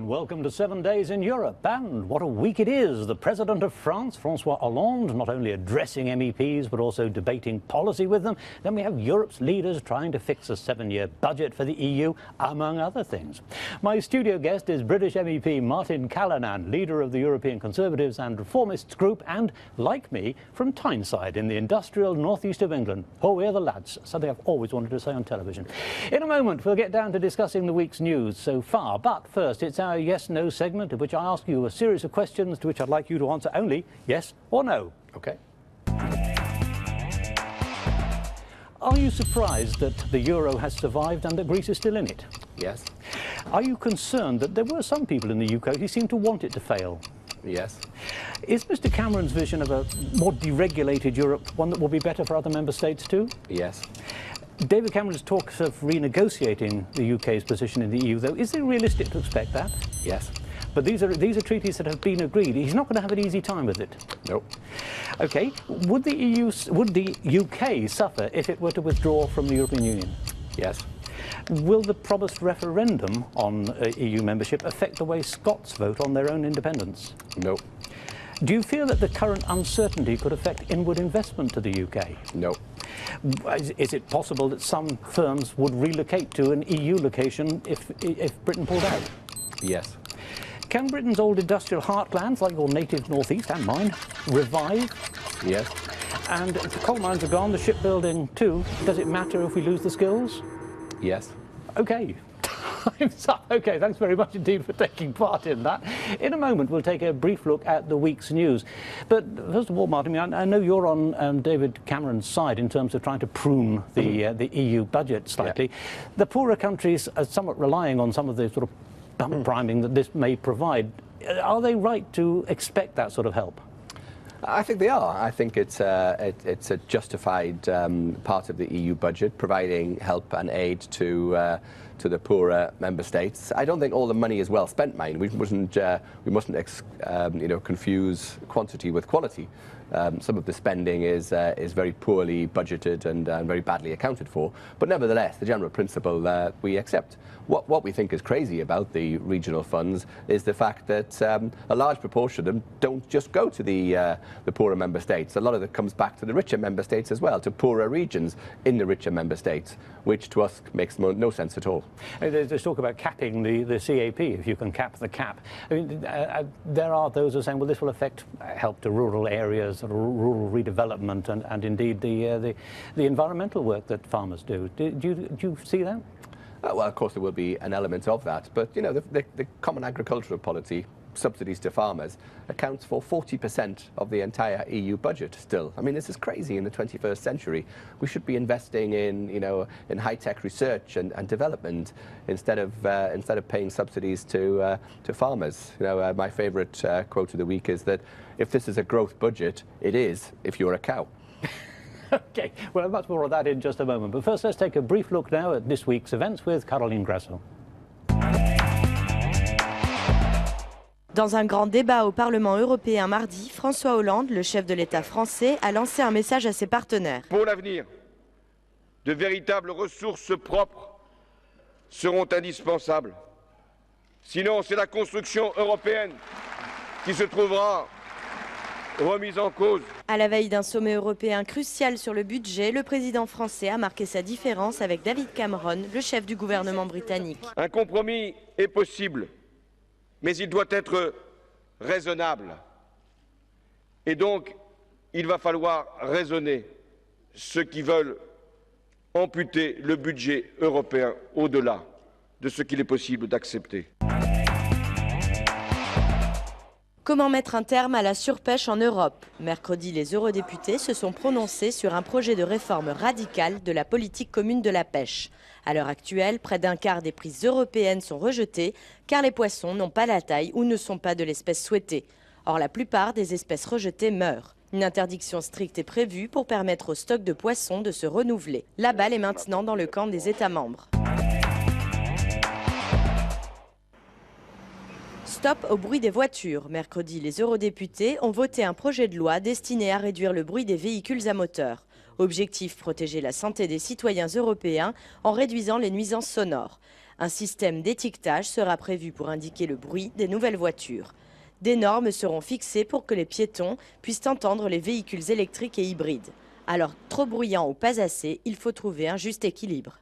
and welcome to 7 Days in Europe. And what a week it is. The President of France, François Hollande, not only addressing MEPs but also debating policy with them. Then we have Europe's leaders trying to fix a 7-year budget for the EU, among other things. My studio guest is British MEP Martin Callanan, leader of the European Conservatives and Reformists group, and, like me, from Tyneside in the industrial northeast of England. Oh, we're the lads, something I've always wanted to say on television. In a moment, we'll get down to discussing the week's news so far, but first it's our yes-no segment, in which I ask you a series of questions to which I'd like you to answer only yes or no. Okay. Are you surprised that the euro has survived and that Greece is still in it? Yes. Are you concerned that there were some people in the UK who seemed to want it to fail? Yes. Is Mr Cameron's vision of a more deregulated Europe one that will be better for other member states too? Yes. David Cameron's talks of renegotiating the UK's position in the EU, though. Is it realistic to expect that? Yes. But these are treaties that have been agreed. He's not going to have an easy time with it. No. Okay. Would the UK suffer if it were to withdraw from the European Union? Yes. Will the promised referendum on EU membership affect the way Scots vote on their own independence? No. Do you feel that the current uncertainty could affect inward investment to the UK? No. Is it possible that some firms would relocate to an EU location if Britain pulled out? Yes. Can Britain's old industrial heartlands, like your native northeast and mine, revive? Yes. And if the coal mines are gone, the shipbuilding too, does it matter if we lose the skills? Yes. Okay. Time's up. Okay, thanks very much indeed for taking part in that. In a moment, we'll take a brief look at the week's news. But first of all, Martin, I know you're on David Cameron's side in terms of trying to prune the EU budget slightly. Yeah. The poorer countries are somewhat relying on some of the sort of bump priming that this may provide. Are they right to expect that sort of help? I think they are. I think it's a justified part of the EU budget, providing help and aid to the poorer member states. I don't think all the money is well spent, mind. We mustn't confuse quantity with quality. Some of the spending is very poorly budgeted and very badly accounted for. But nevertheless, the general principle we accept. What we think is crazy about the regional funds is the fact that a large proportion of them don't just go to the poorer member states. A lot of it comes back to the richer member states as well, to poorer regions in the richer member states, which to us makes no sense at all. There's talk about capping the CAP, if you can cap the cap. I mean, there are those who are saying, well, this will affect help to rural areas, rural redevelopment, and indeed the environmental work that farmers do. Do you see that? Well, of course, there will be an element of that, but you know, the common agricultural policy, subsidies to farmers, accounts for 40% of the entire EU budget still. I mean, this is crazy in the 21st century. We should be investing in high-tech research and development instead of paying subsidies to farmers. You know, my favorite quote of the week is that if this is a growth budget, it is if you're a cow. Okay, well, much more of that in just a moment. But first, let's take a brief look now at this week's events with Caroline Grasso. Dans un grand débat au Parlement européen mardi, François Hollande, le chef de l'État français, a lancé un message à ses partenaires. Pour l'avenir, de véritables ressources propres seront indispensables. Sinon, c'est la construction européenne qui se trouvera remise en cause. À la veille d'un sommet européen crucial sur le budget, le président français a marqué sa différence avec David Cameron, le chef du gouvernement britannique. Un compromis est possible, mais il doit être raisonnable. Et donc, il va falloir raisonner ceux qui veulent amputer le budget européen au-delà de ce qu'il est possible d'accepter. Comment mettre un terme à la surpêche en Europe? Mercredi, les eurodéputés se sont prononcés sur un projet de réforme radicale de la politique commune de la pêche. À l'heure actuelle, près d'un quart des prises européennes sont rejetées car les poissons n'ont pas la taille ou ne sont pas de l'espèce souhaitée. Or, la plupart des espèces rejetées meurent. Une interdiction stricte est prévue pour permettre aux stocks de poissons de se renouveler. La balle est maintenant dans le camp des États membres. Stop au bruit des voitures. Mercredi, les eurodéputés ont voté un projet de loi destiné à réduire le bruit des véhicules à moteur. Objectif, protéger la santé des citoyens européens en réduisant les nuisances sonores. Un système d'étiquetage sera prévu pour indiquer le bruit des nouvelles voitures. Des normes seront fixées pour que les piétons puissent entendre les véhicules électriques et hybrides. Alors, trop bruyant ou pas assez, il faut trouver un juste équilibre.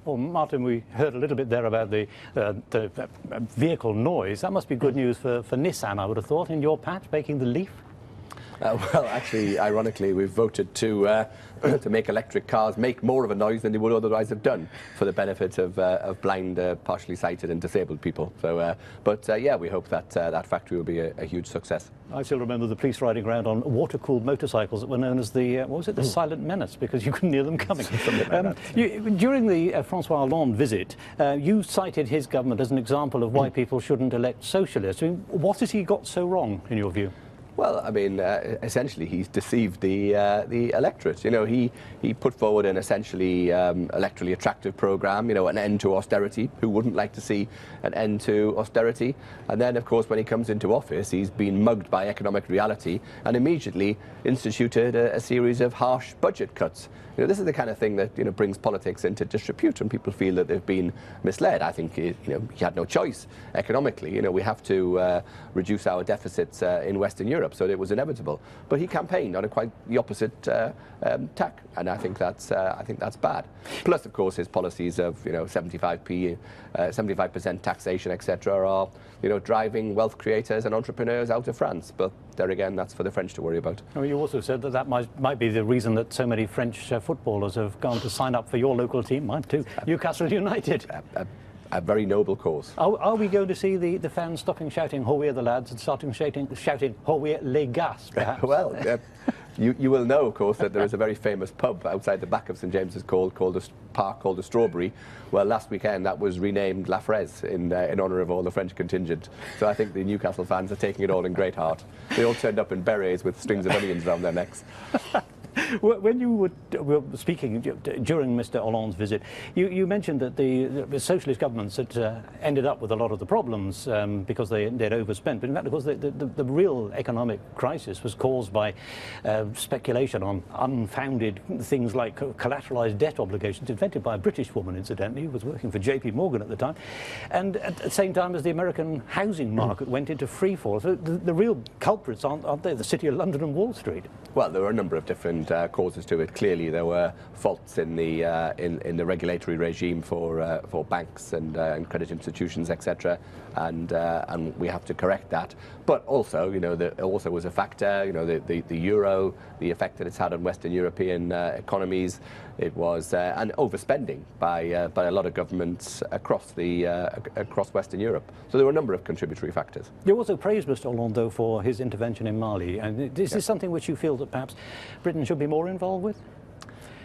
Well, Martin, we heard a little bit there about the vehicle noise. That must be good news for Nissan, I would have thought, in your patch, making the Leaf. Well, actually, ironically, we've voted to make electric cars make more of a noise than they would otherwise have done for the benefit of blind, partially sighted and disabled people. So, yeah, we hope that that factory will be a huge success. I still remember the police riding around on water-cooled motorcycles that were known as the, what was it, the Silent Menace, because you couldn't hear them coming. During the François Hollande visit, you cited his government as an example of why people shouldn't elect socialists. I mean, what has he got so wrong, in your view? Well, I mean, essentially, he's deceived the electorate. You know, he put forward an essentially electorally attractive programme. You know, an end to austerity. Who wouldn't like to see an end to austerity? And then, of course, when he comes into office, he's been mugged by economic reality and immediately instituted a series of harsh budget cuts. You know, this is the kind of thing that, you know, brings politics into disrepute, and people feel that they've been misled. I think, you know, he had no choice economically. You know, we have to reduce our deficits in Western Europe, so it was inevitable. But he campaigned on quite the opposite tack, and I think that's bad. Plus, of course, his policies of, you know, 75% taxation, etc., are, you know, driving wealth creators and entrepreneurs out of France. But there again, that's for the French to worry about. Well, you also said that that might be the reason that so many French footballers have gone to sign up for your local team, mine too, Newcastle United. A very noble cause. Are we going to see the fans stopping shouting "Ho we're the lads" and starting shouting "Ho we're les gars"? Perhaps. Well, you will know, of course, that there is a very famous pub outside the back of St James's called a park called the Strawberry. Well, last weekend that was renamed La Fraise in honour of all the French contingent. So I think the Newcastle fans are taking it all in great heart. They all turned up in berets with strings of onions around their necks. When you were speaking during Mr. Hollande's visit, you mentioned that the socialist governments had ended up with a lot of the problems because they'd overspent. But in fact, of course, the real economic crisis was caused by speculation on unfounded things like collateralized debt obligations, invented by a British woman, incidentally, who was working for JP Morgan at the time, and at the same time as the American housing market went into free fall. So the real culprits aren't they? The City of London and Wall Street. Well, there were a number of different causes to it. Clearly, there were faults in the regulatory regime for banks and credit institutions, etc. And we have to correct that. But also, you know, there also was a factor. You know, the euro, the effect that it's had on Western European economies. It was an overspending by a lot of governments across Western Europe. So there were a number of contributory factors. You also praised Mr. Hollande, though, for his intervention in Mali. And is this something which you feel that perhaps Britain should be more involved with?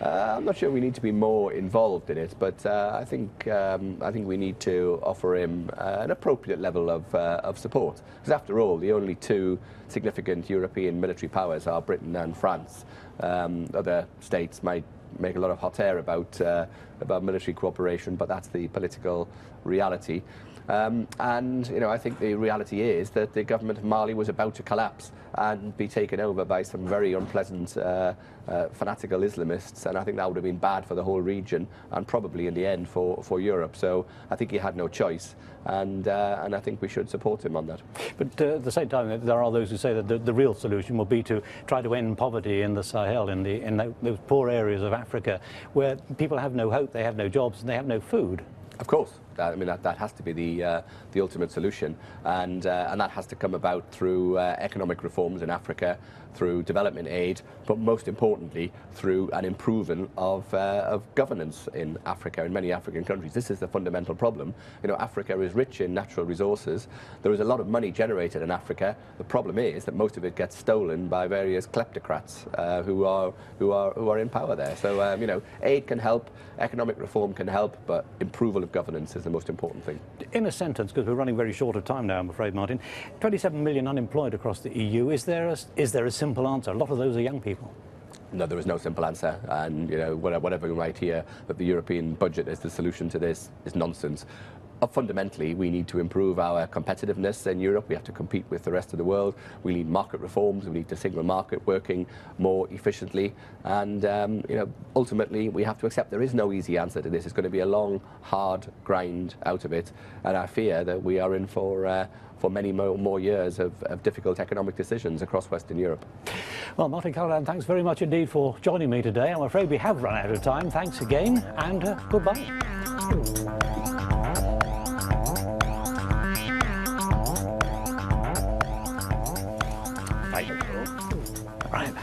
I'm not sure we need to be more involved in it, but I think we need to offer him an appropriate level of support. Because after all, the only two significant European military powers are Britain and France. Other states might make a lot of hot air about military cooperation, but that's the political reality. And, you know, I think the reality is that the government of Mali was about to collapse and be taken over by some very unpleasant fanatical Islamists, and I think that would have been bad for the whole region and probably in the end for Europe. So I think he had no choice, and I think we should support him on that. But at the same time, there are those who say that the real solution will be to try to end poverty in the Sahel, in those poor areas of Africa where people have no hope, they have no jobs, and they have no food. Of course. I mean, that has to be the ultimate solution, and that has to come about through economic reforms in Africa, through development aid, but most importantly through an improvement of governance in Africa, in many African countries. This is the fundamental problem. You know, Africa is rich in natural resources. There is a lot of money generated in Africa. The problem is that most of it gets stolen by various kleptocrats who are in power there. So you know, aid can help, economic reform can help, but approval of governance is the most important thing. In a sentence, because we're running very short of time now, I'm afraid, Martin, 27 million unemployed across the EU. Is there a simple answer? A lot of those are young people. No, there is no simple answer, and you know, whatever we might hear that the European budget is the solution to this is nonsense. fundamentally, we need to improve our competitiveness in Europe. We have to compete with the rest of the world. We need market reforms. We need the single market working more efficiently. And ultimately, we have to accept there is no easy answer to this. It's going to be a long, hard grind out of it. And I fear that we are in for many more years of difficult economic decisions across Western Europe. Well, Martin Callanan, thanks very much indeed for joining me today. I'm afraid we have run out of time. Thanks again, and goodbye. Right.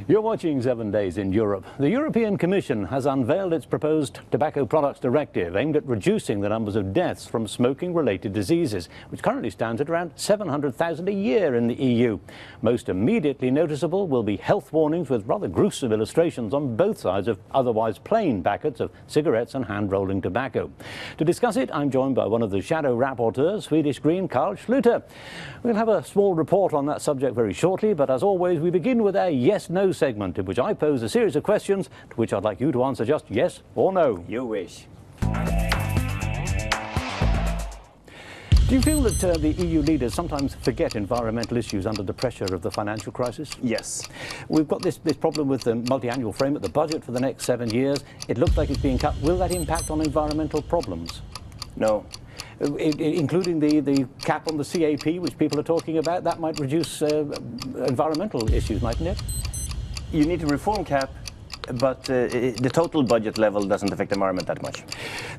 You're watching 7 Days in Europe. The European Commission has unveiled its proposed tobacco products directive aimed at reducing the numbers of deaths from smoking-related diseases, which currently stands at around 700,000 a year in the EU. Most immediately noticeable will be health warnings with rather gruesome illustrations on both sides of otherwise plain packets of cigarettes and hand-rolling tobacco. To discuss it, I'm joined by one of the shadow rapporteurs, Swedish Green Carl Schlyter. We'll have a small report on that subject very shortly, but as always, we begin with our yes-no segment in which I pose a series of questions to which I'd like you to answer just yes or no. You wish. Do you feel that the EU leaders sometimes forget environmental issues under the pressure of the financial crisis? Yes. We've got this problem with the multi-annual framework, the budget for the next 7 years. It looks like it's being cut. Will that impact on environmental problems? No. Including the cap on the CAP, which people are talking about, that might reduce environmental issues, mightn't it? You need to reform CAP, but the total budget level doesn't affect the environment that much.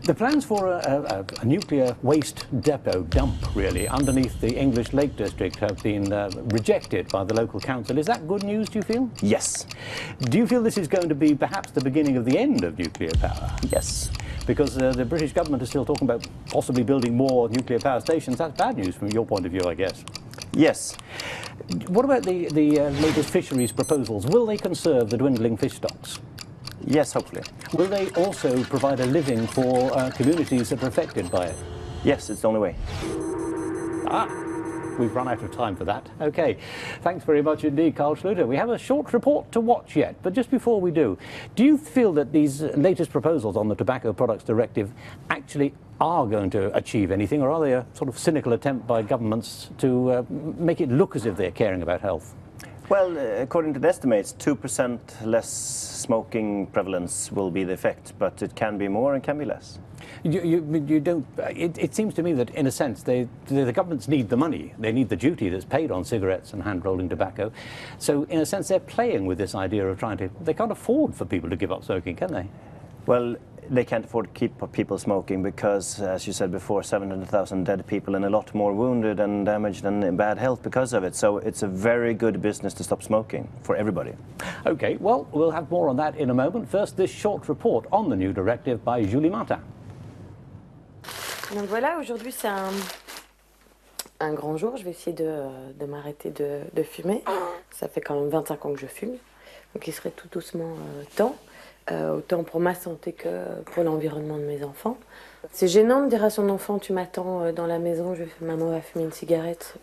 The plans for a nuclear waste depot dump, really, underneath the English Lake District have been rejected by the local council. Is that good news, do you feel? Yes. Do you feel this is going to be perhaps the beginning of the end of nuclear power? Yes. Because the British government is still talking about possibly building more nuclear power stations. That's bad news from your point of view, I guess. Yes. What about the latest fisheries proposals? Will they conserve the dwindling fish stocks? Yes, hopefully. Will they also provide a living for communities that are affected by it? Yes, it's the only way. We've run out of time for that. Okay, thanks very much indeed, Carl Schlyter. We have a short report to watch yet, but just before we do you feel that these latest proposals on the Tobacco Products Directive actually are going to achieve anything, or are they a sort of cynical attempt by governments to make it look as if they're caring about health? Well, according to the estimates, 2% less smoking prevalence will be the effect, but it can be more and can be less. You don't. It seems to me that, in a sense, the governments need the money. They need the duty that's paid on cigarettes and hand-rolling tobacco. So, in a sense, they're playing with this idea of trying to. They can't afford for people to give up smoking, can they? Well, they can't afford to keep people smoking because, as you said before, 700,000 dead people and a lot more wounded and damaged and in bad health because of it. So it's a very good business to stop smoking for everybody. OK, well, we'll have more on that in a moment. First, this short report on the new directive by Julie Martin. Donc voilà, aujourd'hui c'est un grand jour. Je vais essayer de m'arrêter de fumer. Ça fait quand même 25 ans que je fume. Donc il serait tout doucement temps. Autant pour ma santé que pour l'environnement de mes enfants. C'est gênant de dire à son enfant, tu m'attends dans la maison, maman va fumer une cigarette.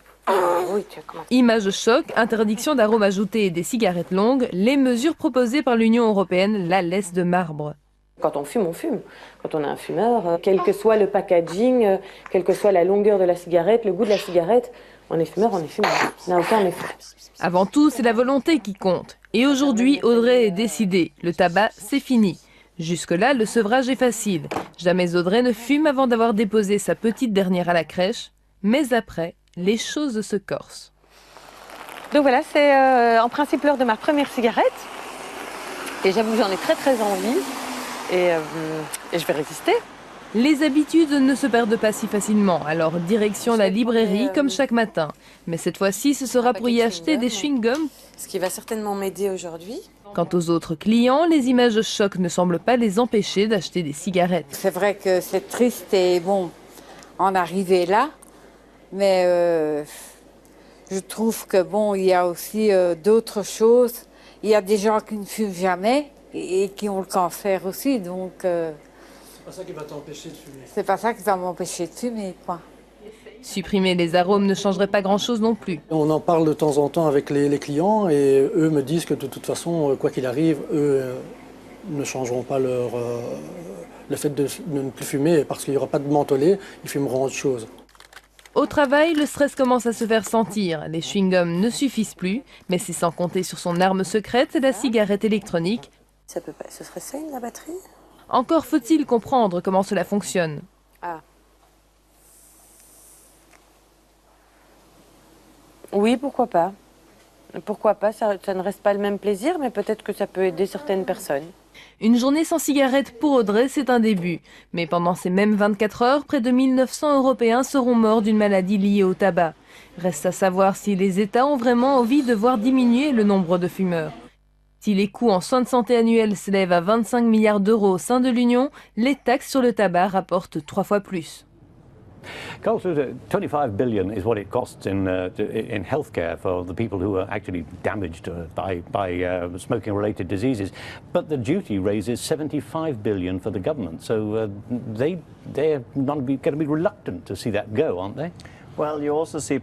Oui, tu as commencé. Image choc, interdiction d'arômes ajoutés et des cigarettes longues, les mesures proposées par l'Union européenne la laissent de marbre. Quand on fume, on fume. Quand on est un fumeur, quel que soit le packaging, quelle que soit la longueur de la cigarette, le goût de la cigarette, on est fumeur, on est fumeur. Ça n'a aucun effet. Avant tout, c'est la volonté qui compte. Et aujourd'hui, Audrey est décidée. Le tabac, c'est fini. Jusque-là, le sevrage est facile. Jamais Audrey ne fume avant d'avoir déposé sa petite dernière à la crèche. Mais après, les choses se corsent. Donc voilà, c'est en principe l'heure de ma première cigarette. Et j'avoue que j'en ai très très envie. Et je vais résister. Les habitudes ne se perdent pas si facilement, alors direction la librairie comme chaque matin. Mais cette fois-ci, ce sera pour y acheter des chewing-gums. Ce qui va certainement m'aider aujourd'hui. Quant aux autres clients, les images choc ne semblent pas les empêcher d'acheter des cigarettes. C'est vrai que c'est triste et bon, en arriver là, mais je trouve que bon, il y a aussi d'autres choses. Il y a des gens qui ne fument jamais et qui ont le cancer aussi, donc... C'est pas ça qui va t'empêcher de fumer. C'est pas ça qui va m'empêcher de fumer, quoi. Supprimer les arômes ne changerait pas grand-chose non plus. On en parle de temps en temps avec les clients et eux me disent que de toute façon, quoi qu'il arrive, eux ne changeront pas le fait de ne plus fumer, parce qu'il n'y aura pas de mentholé, ils fumeront autre chose. Au travail, le stress commence à se faire sentir. Les chewing-gums ne suffisent plus, mais c'est sans compter sur son arme secrète, la cigarette électronique. Ça peut pas. Ce serait ça, la batterie? Encore faut-il comprendre comment cela fonctionne. Ah. Oui, pourquoi pas. Pourquoi pas, ça ne reste pas le même plaisir, mais peut-être que ça peut aider certaines personnes. Une journée sans cigarette pour Audrey, c'est un début. Mais pendant ces mêmes 24 heures, près de 1900 Européens seront morts d'une maladie liée au tabac. Reste à savoir si les États ont vraiment envie de voir diminuer le nombre de fumeurs. Si les coûts en soins de santé annuels s'élèvent à 25 milliards d'euros au sein de l'Union, les taxes sur le tabac rapportent 3 fois plus. Carl Schlyter, 25 billion is what it costs in healthcare for the people who are actually damaged by smoking-related diseases. But the duty raises 75 billion for the government. So they're going to be reluctant to see that go, aren't they? Well, you also see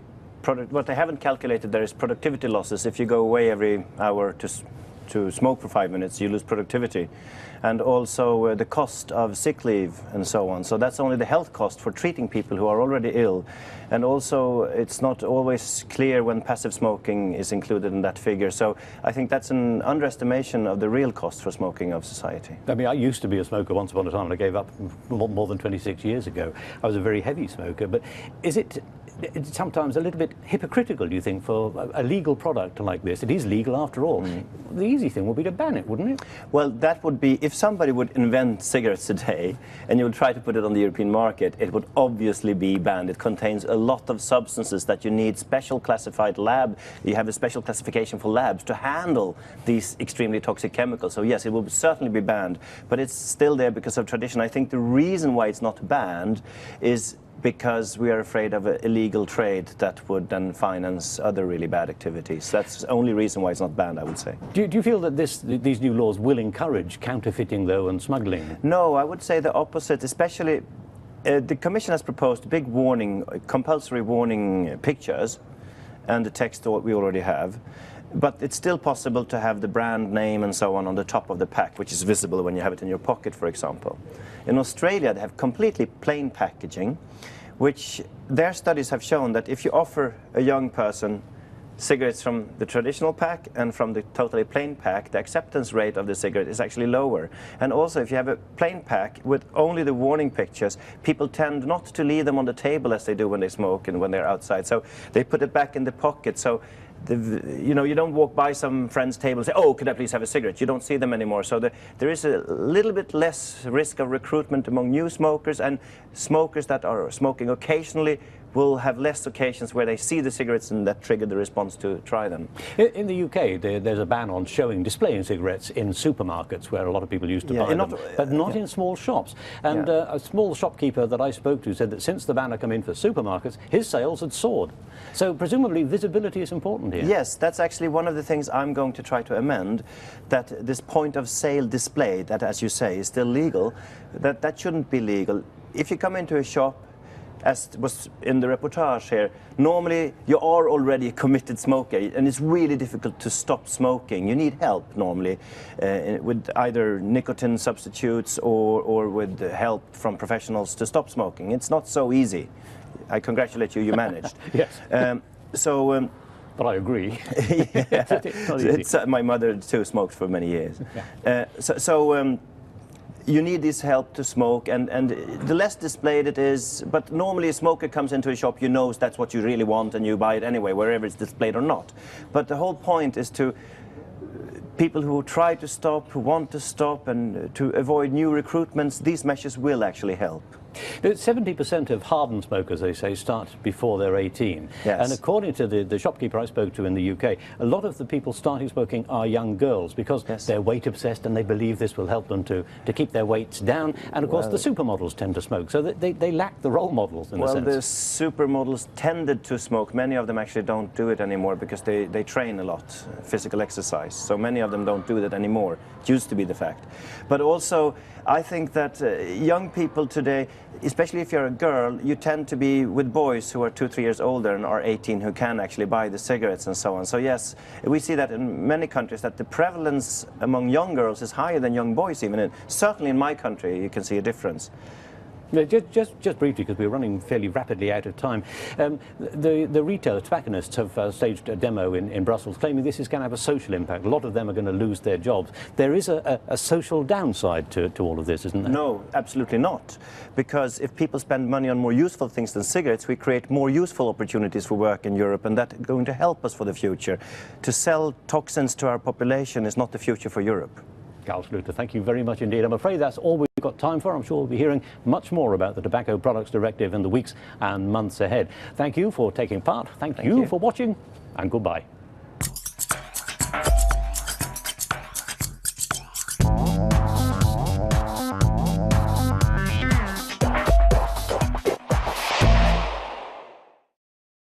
what they haven't calculated there is productivity losses. If you go away every hour to smoke for 5 minutes, you lose productivity. And also the cost of sick leave and so on. So that's only the health cost for treating people who are already ill. And also it's not always clear when passive smoking is included in that figure. So I think that's an underestimation of the real cost for smoking of society. I mean, I used to be a smoker once upon a time, and I gave up more than 26 years ago. I was a very heavy smoker, but is it sometimes a little bit hypocritical, do you think, for a legal product like this? It is legal after all. The easy thing would be to ban it, wouldn't it? Well, that would be, if somebody would invent cigarettes today and you would try to put it on the European market, it would obviously be banned. It contains a lot of substances that you need special classified lab. You have a special classification for labs to handle these extremely toxic chemicals. So yes, it will certainly be banned, but it's still there because of tradition. I think the reason why it's not banned is because we are afraid of an illegal trade that would then finance other really bad activities. That's the only reason why it's not banned, I would say. Do you feel that these new laws will encourage counterfeiting, though, and smuggling? No, I would say the opposite, especially the Commission has proposed big warning, compulsory warning pictures and the text we already have. But it's still possible to have the brand name and so on the top of the pack, which is visible when you have it in your pocket, for example. In Australia, they have completely plain packaging, which their studies have shown that if you offer a young person cigarettes from the traditional pack and from the totally plain pack, the acceptance rate of the cigarette is actually lower. And also, if you have a plain pack with only the warning pictures, people tend not to leave them on the table as they do when they smoke and when they're outside. So they put it back in the pocket. So you don't walk by some friend's table and say, oh, could I please have a cigarette? You don't see them anymore. So there is a little bit less risk of recruitment among new smokers, and smokers that are smoking occasionally will have less occasions where they see the cigarettes and that trigger the response to try them. In the UK, there's a ban on displaying cigarettes in supermarkets where a lot of people used to buy them, but not in small shops. And a small shopkeeper that I spoke to said that since the ban had come in for supermarkets, his sales had soared. So presumably visibility is important here. Yes, that's actually one of the things I'm going to try to amend, that this point of sale display, that as you say is still legal, that shouldn't be legal. If you come into a shop, as was in the reportage here, normally you are already a committed smoker and it's really difficult to stop smoking. You need help normally with either nicotine substitutes or with help from professionals to stop smoking. It's not so easy. I congratulate you, you managed. Yes. But I agree. My mother too smoked for many years. Yeah. You need this help to smoke, and the less displayed it is, but normally a smoker comes into a shop, you know that's what you really want and you buy it anyway, wherever it's displayed or not. But the whole point is to people who try to stop, who want to stop, and to avoid new recruitments, these measures will actually help. 70% of hardened smokers, they say, start before they're 18. Yes. And according to the shopkeeper I spoke to in the UK, a lot of the people starting smoking are young girls because they're weight obsessed and they believe this will help them to keep their weights down. And of course the supermodels tend to smoke, so they lack the role models in a sense. Well, the supermodels tended to smoke. Many of them actually don't do it anymore because they train a lot, physical exercise. So many of them don't do that anymore. It used to be the fact. But also, I think that young people today, especially if you're a girl, you tend to be with boys who are 2-3 years older and are 18 who can actually buy the cigarettes and so on. So yes, we see that in many countries that the prevalence among young girls is higher than young boys even. And certainly in my country you can see a difference. Just briefly, because we're running fairly rapidly out of time, the retail tobacconists have staged a demo in Brussels claiming this is going to have a social impact. A lot of them are going to lose their jobs. There is a social downside to all of this, isn't there? No, absolutely not. Because if people spend money on more useful things than cigarettes, we create more useful opportunities for work in Europe, and that's going to help us for the future. To sell toxins to our population is not the future for Europe. Carl Schlyter, thank you very much indeed. I'm afraid that's all we've got time for. I'm sure we'll be hearing much more about the Tobacco Products Directive in the weeks and months ahead. Thank you for taking part. Thank you for watching, and goodbye.